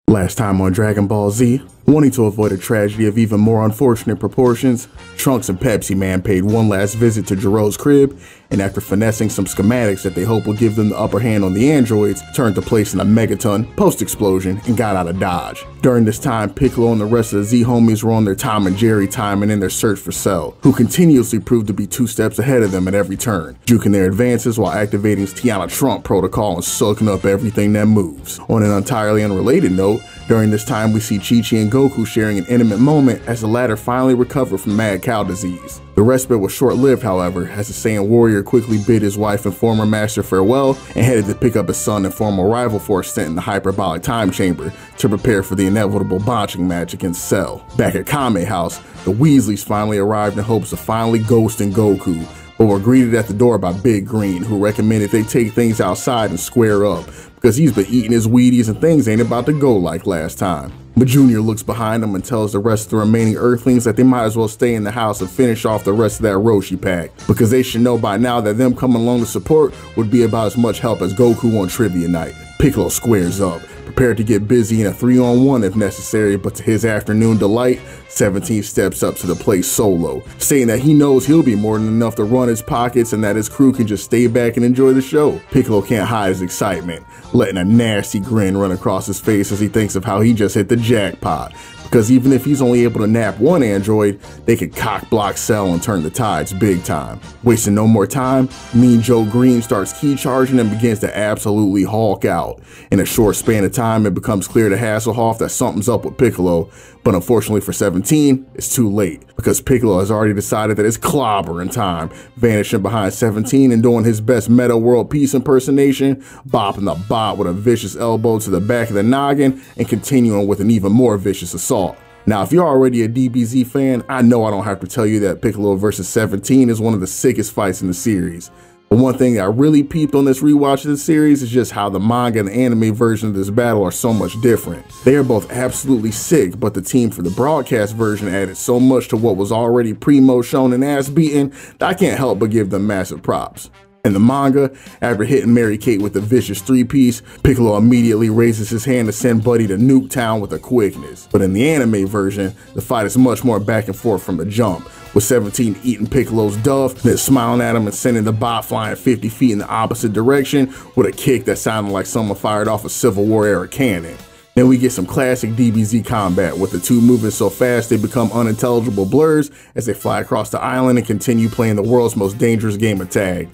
Last time on Dragon Ball Z, wanting to avoid a tragedy of even more unfortunate proportions, Trunks and Pepsi Man paid one last visit to Jiro's crib, and after finessing some schematics that they hope will give them the upper hand on the androids, turned to placing a megaton post-explosion and got out of Dodge. During this time, Piccolo and the rest of the Z-homies were on their Tom and Jerry timing in their search for Cell, who continuously proved to be 2 steps ahead of them at every turn, juking their advances while activating Tiana Trump protocol and soaking up everything that moves. On an entirely unrelated note, during this time we see Chi-Chi and Goku sharing an intimate moment as the latter finally recovered from mad cow disease. The respite was short-lived, however, as the Saiyan warrior quickly bid his wife and former master farewell and headed to pick up his son and former rival for a stint in the hyperbolic time chamber to prepare for the inevitable botching match against Cell. Back at Kame House, the Weasleys finally arrived in hopes of finally ghosting Goku, but were greeted at the door by Big Green, who recommended they take things outside and square up, because he's been eating his Wheaties and things ain't about to go like last time. But Junior looks behind him and tells the rest of the remaining Earthlings that they might as well stay in the house and finish off the rest of that Roshi pack, because they should know by now that them coming along to support would be about as much help as Goku on trivia night. Piccolo squares up, prepared to get busy in a 3-on-1 if necessary, but to his afternoon delight, 17 steps up to the plate solo, saying that he knows he'll be more than enough to run his pockets and that his crew can just stay back and enjoy the show. Piccolo can't hide his excitement, letting a nasty grin run across his face as he thinks of how he just hit the jackpot, because even if he's only able to nap one android, they could cock block Cell and turn the tides big time. Wasting no more time, Mean Joe Green starts key charging and begins to absolutely Hulk out. In a short span of time, it becomes clear to Hasselhoff that something's up with Piccolo, but unfortunately for 17, it's too late, because Piccolo has already decided that it's clobbering time, vanishing behind 17 and doing his best Meta World Peace impersonation, bopping the bot with a vicious elbow to the back of the noggin, and continuing with an even more vicious assault. Now, if you're already a DBZ fan, I know I don't have to tell you that Piccolo vs 17 is one of the sickest fights in the series. But one thing that I really peeped on this rewatch of the series is just how the manga and the anime version of this battle are so much different. They are both absolutely sick, but the team for the broadcast version added so much to what was already primo shown and ass beaten that I can't help but give them massive props. In the manga, after hitting Mary Kate with the vicious 3-piece, Piccolo immediately raises his hand to send Buddy to Nuke Town with a quickness. But in the anime version, the fight is much more back and forth from the jump, with 17 eating Piccolo's duff, then smiling at him and sending the bot flying 50 feet in the opposite direction with a kick that sounded like someone fired off a Civil War era cannon. Then we get some classic DBZ combat, with the two moving so fast they become unintelligible blurs as they fly across the island and continue playing the world's most dangerous game of tag.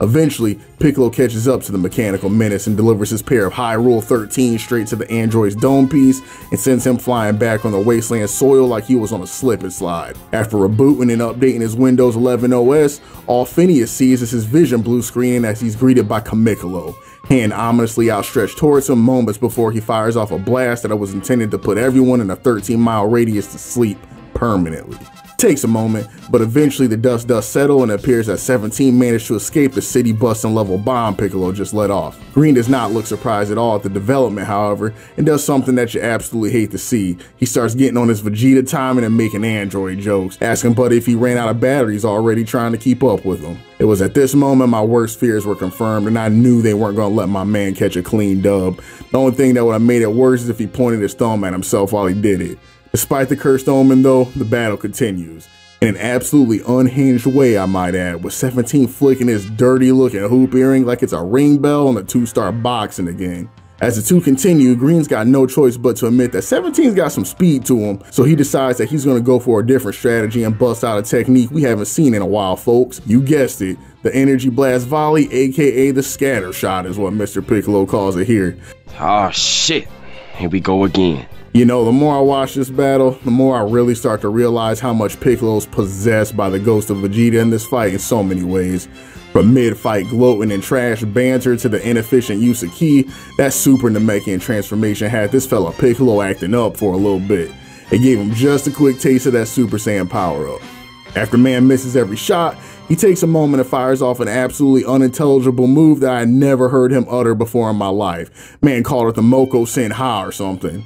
Eventually, Piccolo catches up to the mechanical menace and delivers his pair of Hyrule 13 straight to the android's dome piece and sends him flying back on the wasteland soil like he was on a slip and slide. After rebooting and updating his Windows 11 OS, all Phineas sees is his vision blue screening as he's greeted by Kamikolo, hand ominously outstretched towards him moments before he fires off a blast that was intended to put everyone in a 13-mile radius to sleep permanently. Takes a moment, but eventually the dust does settle and it appears that 17 managed to escape the city busting level bomb Piccolo just let off. Green does not look surprised at all at the development, however, and does something that you absolutely hate to see. He starts getting on his Vegeta timing and making android jokes, asking Buddy if he ran out of batteries already trying to keep up with him. It was at this moment my worst fears were confirmed and I knew they weren't going to let my man catch a clean dub. The only thing that would have made it worse is if he pointed his thumb at himself while he did it. Despite the cursed omen though, the battle continues. In an absolutely unhinged way, I might add, with 17 flicking his dirty looking hoop earring like it's a ring bell on a 2-star box in the game. As the two continue, Green's got no choice but to admit that 17's got some speed to him, so he decides that he's going to go for a different strategy and bust out a technique we haven't seen in a while, folks. You guessed it, the Energy Blast Volley, aka the Scatter Shot is what Mr. Piccolo calls it here. Oh shit, here we go again. You know, the more I watch this battle, the more I really start to realize how much Piccolo's possessed by the ghost of Vegeta in this fight in so many ways. From mid-fight gloating and trash banter to the inefficient use of ki, that Super Namekian transformation had this fella Piccolo acting up for a little bit. It gave him just a quick taste of that Super Saiyan power-up. After man misses every shot, he takes a moment and fires off an absolutely unintelligible move that I never heard him utter before in my life. Man called it the Moko Senha or something.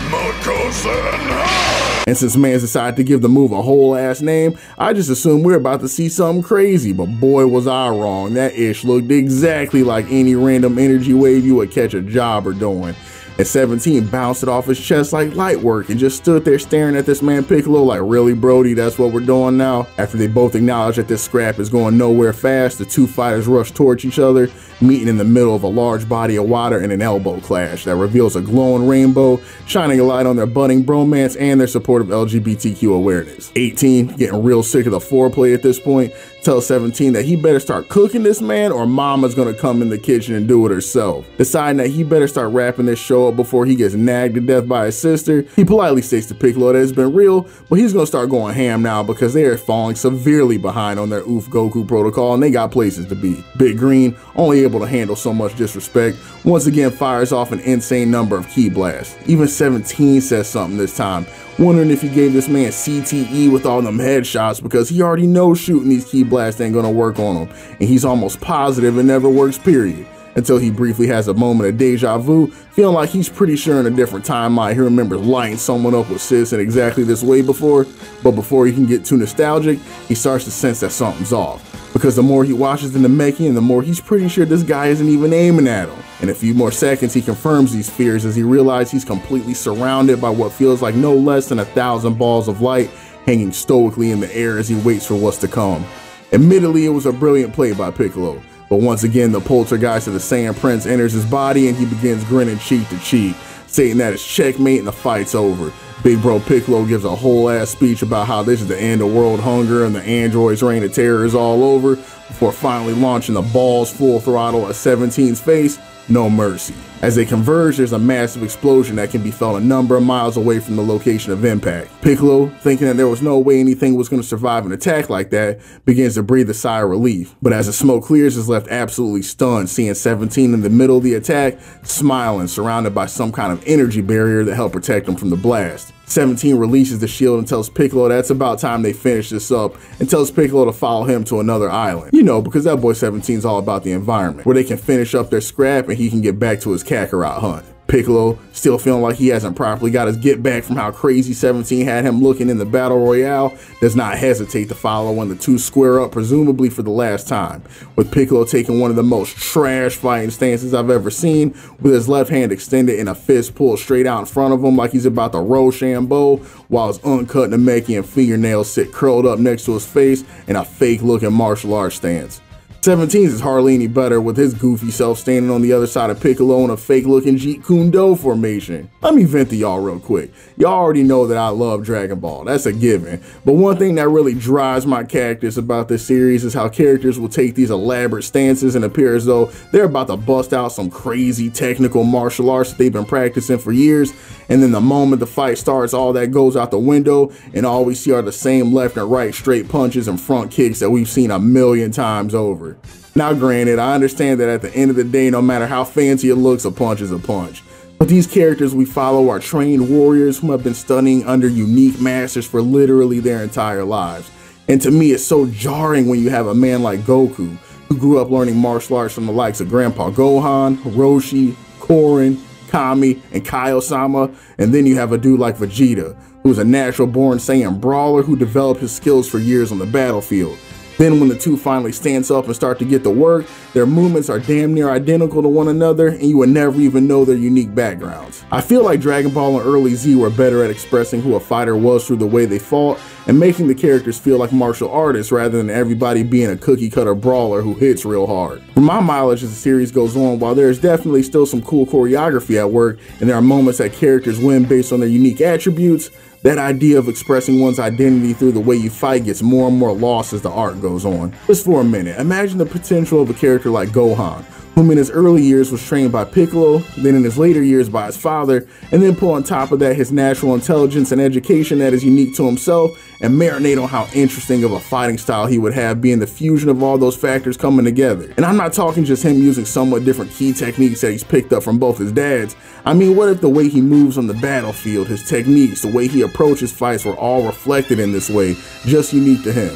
Moko Senha! And since man's decided to give the move a whole ass name, I just assumed we're about to see something crazy, but boy was I wrong. That ish looked exactly like any random energy wave you would catch a jobber doing. and 17 bounced it off his chest like light work and just stood there staring at this man Piccolo like, really Brody, that's what we're doing now? After they both acknowledge that this scrap is going nowhere fast, the two fighters rush towards each other, meeting in the middle of a large body of water in an elbow clash that reveals a glowing rainbow, shining a light on their budding bromance and their support of LGBTQ awareness. 18, getting real sick of the foreplay at this point, tells 17 that he better start cooking this man or mama's gonna come in the kitchen and do it herself. Deciding that he better start wrapping this show up before he gets nagged to death by his sister, he politely states to Piccolo that it's been real, but he's gonna start going ham now because they are falling severely behind on their oof Goku protocol and they got places to be. Big Green, only able to handle so much disrespect, once again fires off an insane number of ki blasts. Even 17 says something this time, wondering if he gave this man CTE with all them headshots because he already knows shooting these ki blasts ain't gonna work on him, and he's almost positive it never works, period. Until he briefly has a moment of deja vu, feeling like he's pretty sure in a different timeline he remembers lighting someone up with sis in exactly this way before, but before he can get too nostalgic, he starts to sense that something's off. Because the more he watches the Namekian, the more he's pretty sure this guy isn't even aiming at him. In a few more seconds, he confirms these fears as he realizes he's completely surrounded by what feels like no less than 1,000 balls of light hanging stoically in the air as he waits for what's to come. Admittedly, it was a brilliant play by Piccolo, but once again, the poltergeist of the Saiyan Prince enters his body and he begins grinning cheek to cheek, stating that it's checkmate and the fight's over. Big bro Piccolo gives a whole ass speech about how this is the end of world hunger and the android's reign of terror is all over, before finally launching the balls full throttle at 17's face, no mercy. As they converge, there's a massive explosion that can be felt a number of miles away from the location of impact. Piccolo, thinking that there was no way anything was going to survive an attack like that, begins to breathe a sigh of relief. But as the smoke clears, is left absolutely stunned, seeing 17 in the middle of the attack, smiling, surrounded by some kind of energy barrier that helped protect him from the blast. 17 releases the shield and tells Piccolo that it's about time they finish this up, and tells Piccolo to follow him to another island. You know, because that boy 17's all about the environment, where they can finish up their scrap and he can get back to his Kakarot hunt. Piccolo, still feeling like he hasn't properly got his get back from how crazy 17 had him looking in the battle royale, does not hesitate to follow when the two square up, presumably for the last time, with Piccolo taking one of the most trash fighting stances I've ever seen, with his left hand extended and a fist pulled straight out in front of him like he's about to Rochambeau, while his uncut Namekian fingernails sit curled up next to his face in a fake looking martial arts stance. 17's is hardly any better, with his goofy self standing on the other side of Piccolo in a fake looking Jeet Kune Do formation. Let me vent to y'all real quick. Y'all already know that I love Dragon Ball, that's a given. But one thing that really drives my cactus about this series is how characters will take these elaborate stances and appear as though they're about to bust out some crazy technical martial arts that they've been practicing for years, and then the moment the fight starts, all that goes out the window and all we see are the same left and right straight punches and front kicks that we've seen a million times over. Now granted, I understand that at the end of the day, no matter how fancy it looks, a punch is a punch. But these characters we follow are trained warriors who have been studying under unique masters for literally their entire lives. And to me, it's so jarring when you have a man like Goku, who grew up learning martial arts from the likes of Grandpa Gohan, Roshi, Korin, Kami, and Kaiosama, and then you have a dude like Vegeta, who is a natural born Saiyan brawler who developed his skills for years on the battlefield. Then when the two finally stands up and start to get to work, their movements are damn near identical to one another and you would never even know their unique backgrounds. I feel like Dragon Ball and early Z were better at expressing who a fighter was through the way they fought and making the characters feel like martial artists rather than everybody being a cookie cutter brawler who hits real hard. For my mileage as the series goes on, while there is definitely still some cool choreography at work and there are moments that characters win based on their unique attributes, that idea of expressing one's identity through the way you fight gets more and more lost as the arc goes on. Just for a minute, imagine the potential of a character like Gohan, whom in his early years was trained by Piccolo, then in his later years by his father, and then put on top of that his natural intelligence and education that is unique to himself, and marinate on how interesting of a fighting style he would have being the fusion of all those factors coming together. And I'm not talking just him using somewhat different key techniques that he's picked up from both his dads. I mean, what if the way he moves on the battlefield, his techniques, the way he approaches fights were all reflected in this way, just unique to him?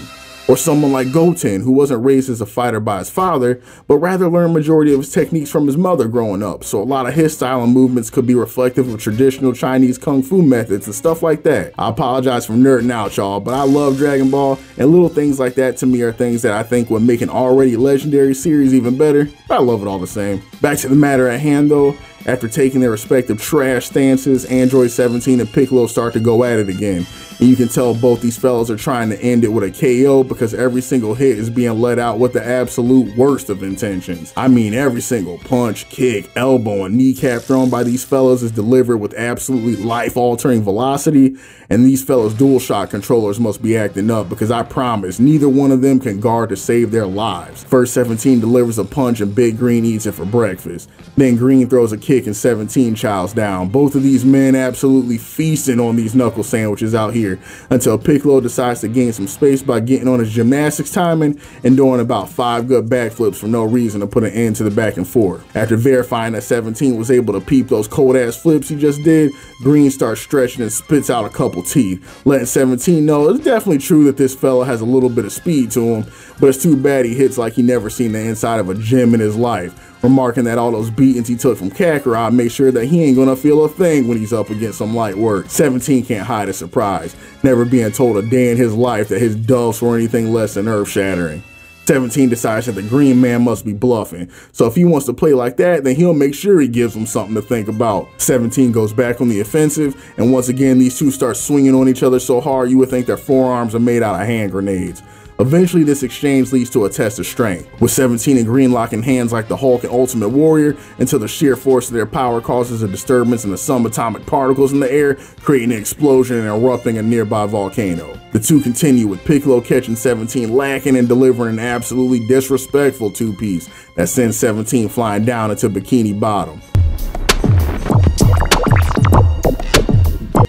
Or someone like Goten, who wasn't raised as a fighter by his father, but rather learned majority of his techniques from his mother growing up, so a lot of his style and movements could be reflective of traditional Chinese kung fu methods and stuff like that. I apologize for nerding out, y'all, but I love Dragon Ball, and little things like that to me are things that I think would make an already legendary series even better, but I love it all the same. Back to the matter at hand though, After taking their respective trash stances, Android 17 and Piccolo start to go at it again. And you can tell both these fellas are trying to end it with a KO because every single hit is being let out with the absolute worst of intentions. I mean, every single punch, kick, elbow, and kneecap thrown by these fellas is delivered with absolutely life-altering velocity, and these fellas' DualShock controllers must be acting up because I promise neither one of them can guard to save their lives. First, 17 delivers a punch and Big Green eats it for breakfast. Then Green throws a kick and 17 chows down. Both of these men absolutely feasting on these knuckle sandwiches out here, until Piccolo decides to gain some space by getting on his gymnastics timing and doing about 5 good backflips for no reason to put an end to the back and forth. After verifying that 17 was able to peep those cold ass flips he just did, Green starts stretching and spits out a couple teeth, letting 17 know it's definitely true that this fella has a little bit of speed to him, but it's too bad he hits like he never seen the inside of a gym in his life, remarking that all those beatings he took from Kakarot make sure that he ain't gonna feel a thing when he's up against some light work. 17 can't hide his surprise, never being told a day in his life that his duffs were anything less than earth-shattering. 17 decides that the green man must be bluffing, so if he wants to play like that, then he'll make sure he gives him something to think about. 17 goes back on the offensive, and once again these two start swinging on each other so hard you would think their forearms are made out of hand grenades. Eventually, this exchange leads to a test of strength, with 17 and Green locking hands like the Hulk and Ultimate Warrior until the sheer force of their power causes a disturbance in the subatomic particles in the air, creating an explosion and erupting a nearby volcano. The two continue, with Piccolo catching 17 lacking and delivering an absolutely disrespectful two-piece that sends 17 flying down into Bikini Bottom.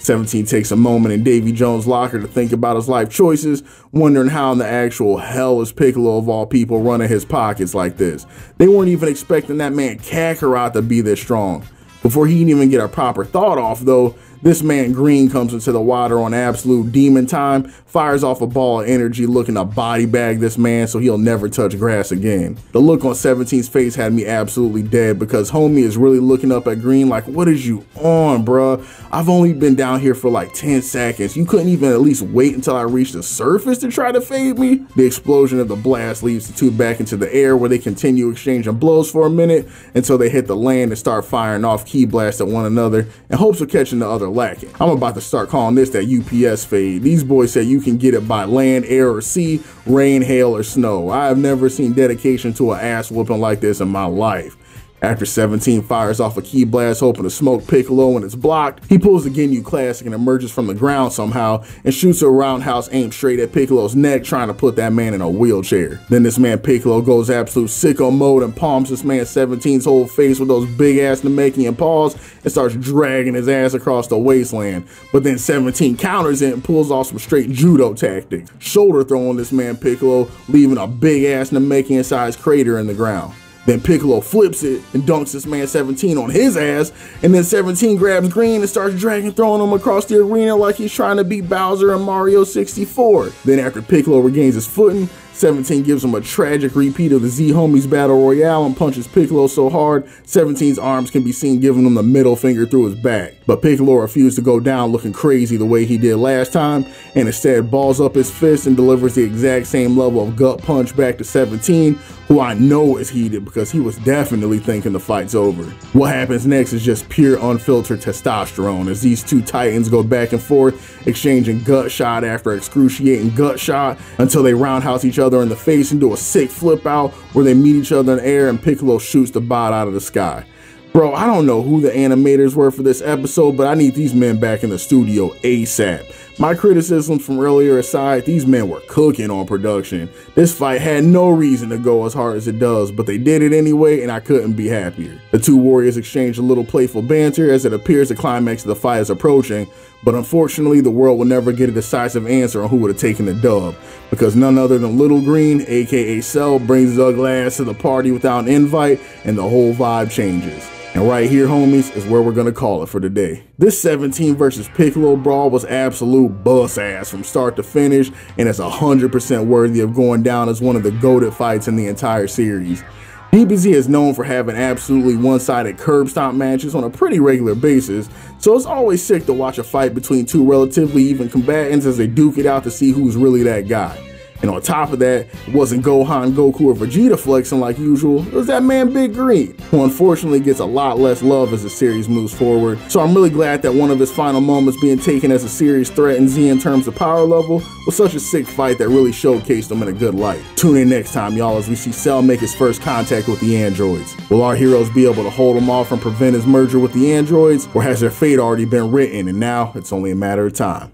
17 takes a moment in Davy Jones' locker to think about his life choices, wondering how in the actual hell is Piccolo of all people running his pockets like this. They weren't even expecting that man Kakarot to be this strong. Before he can even get a proper thought off though, this man Green comes into the water on absolute demon time, fires off a ball of energy looking to body bag this man so he'll never touch grass again. The look on 17's face had me absolutely dead because homie is really looking up at Green like, what is you on, bruh? I've only been down here for like 10 seconds. You couldn't even at least wait until I reached the surface to try to fade me? The explosion of the blast leaves the two back into the air where they continue exchanging blows for a minute until they hit the land and start firing off key blasts at one another in hopes of catching the other lacking. I'm about to start calling this that UPS fade. These boys say you can get it by land, air, or sea, rain, hail, or snow. I have never seen dedication to an ass whooping like this in my life. After 17 fires off a key blast hoping to smoke Piccolo when it's blocked, he pulls the Ginyu Classic and emerges from the ground somehow and shoots a roundhouse aimed straight at Piccolo's neck, trying to put that man in a wheelchair. Then this man Piccolo goes absolute sicko mode and palms this man 17's whole face with those big ass Namekian paws and starts dragging his ass across the wasteland. But then 17 counters it and pulls off some straight judo tactics, shoulder throwing this man Piccolo, leaving a big ass Namekian sized crater in the ground. Then Piccolo flips it and dunks this man 17 on his ass, and then 17 grabs Green and starts dragging, throwing him across the arena like he's trying to beat Bowser in Mario 64. Then after Piccolo regains his footing, 17 gives him a tragic repeat of the Z-Homies Battle Royale and punches Piccolo so hard, 17's arms can be seen giving him the middle finger through his back. But Piccolo refused to go down looking crazy the way he did last time, and instead balls up his fist and delivers the exact same level of gut punch back to 17, who I know is heated because he was definitely thinking the fight's over. What happens next is just pure unfiltered testosterone as these two titans go back and forth, exchanging gut shot after excruciating gut shot until they roundhouse each other in the face and do a sick flip out where they meet each other in the air and Piccolo shoots the bot out of the sky. Bro, I don't know who the animators were for this episode, but I need these men back in the studio ASAP. My criticisms from earlier aside, these men were cooking on production. This fight had no reason to go as hard as it does, but they did it anyway and I couldn't be happier. The two warriors exchange a little playful banter as it appears the climax of the fight is approaching, but unfortunately the world will never get a decisive answer on who would have taken the dub, because none other than Little Green, aka Cell, brings his ugly ass to the party without an invite and the whole vibe changes. And right here, homies, is where we're gonna call it for today. This 17 versus Piccolo brawl was absolute bus ass from start to finish, and it's 100% worthy of going down as one of the GOATed fights in the entire series. DBZ is known for having absolutely one-sided curb stomp matches on a pretty regular basis, so it's always sick to watch a fight between two relatively even combatants as they duke it out to see who's really that guy. And on top of that, it wasn't Gohan, Goku, or Vegeta flexing like usual, it was that man Big Green, who unfortunately gets a lot less love as the series moves forward. So I'm really glad that one of his final moments being taken as a serious threat in Z in terms of power level was such a sick fight that really showcased him in a good light. Tune in next time, y'all, as we see Cell make his first contact with the androids. Will our heroes be able to hold him off and prevent his merger with the androids, or has their fate already been written and now it's only a matter of time?